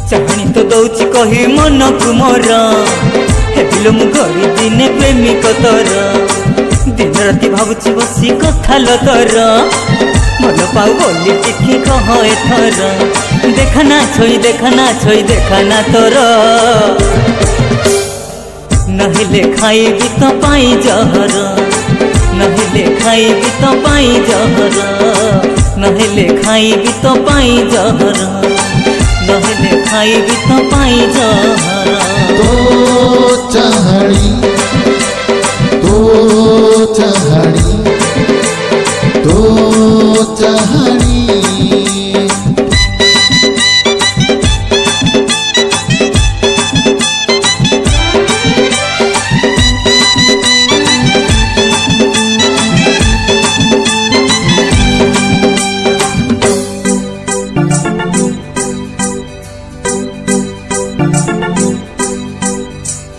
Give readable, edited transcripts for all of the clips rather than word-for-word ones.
चाहनी तो दौची कही मन को मोर हेबिलो मु घरी दिने प्रेमिक तोर दिन राति भावुची बसी कथा लतर मन पाऊ बोली टिकी कह एथर देखना छोई देखना तोर नहिले खाइबी तो पाई जहर नहिले खाइबी तो पाई जहर नहिले खाइबी तो पाई जहर नहिले खाइबी तो पाई जहर तो चाहनी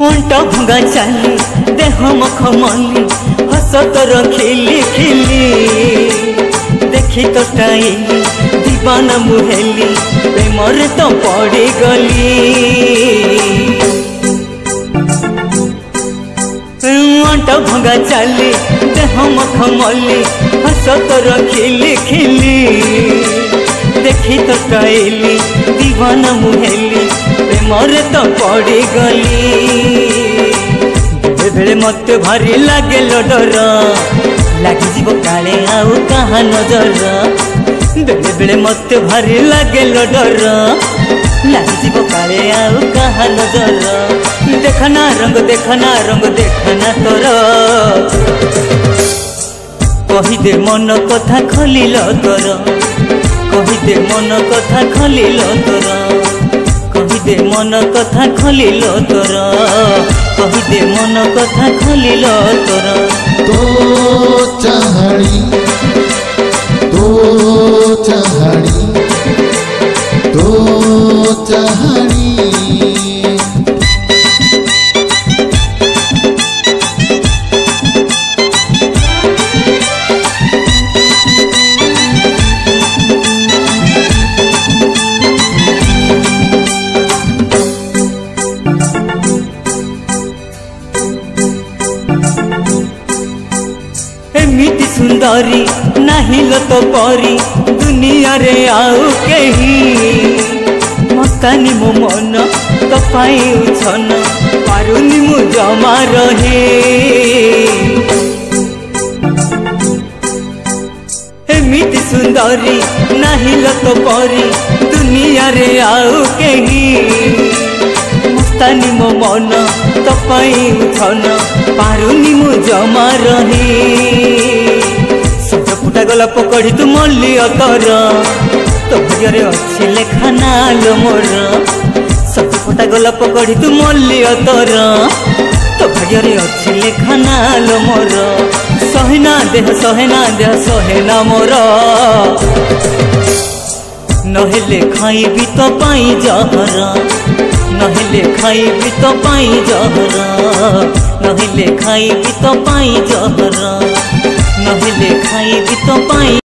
उल्टा भंगा चाली देह मखमली हस तोर खिली देखी तो स्टाइल दीवाना मुहेली प्रेमर तो पड़ी गली उल्टा भंगा चाली देह मखमली हस तोर खिली देखी तो स्टाइल दीवाना मुहेली प्रेमर तो पड़ी गली बेले बेले मत भारी लागे डर लगी जीव काले आउ कहा नजर बेले बेले मत भारी लागे डर लगी जीव काले आउ कहा नजर देखना रंग देखना तोर कहीदे मन कथा खलिल तोर कहीदे मन कथा खलिल तोर कहीदे मन कथा खलिल तोर कहीदे मन कथा खलिल तोर तो चाहनी एमिति सुंदरी नहीं तो परी दुनिया रे आउ कही मस्तानी मो मन तो पाई उछन पारुनी मु जमा रहे एमिति सुंदरी नहीं तो परी दुनिया रे आउ कही मस्तानी मो मन तो पाई उछन पारुनी मु जमा रहे सज फुटा गला पकड़ी तू मल्ली अतर तो भाग्य अच्छी लेखा नाल मोर सज फुटा गला पकड़ी तू मल्ली अतर तो भाग्य अच्छी लेखा नाल मोर सहेना देह सहेना मोर नहेले खाइबी तो पाई जहर नहिले खाइबी तो पाई जहर नहिले खाइबी तो पाई जहर नहिले खाइबी तो पाई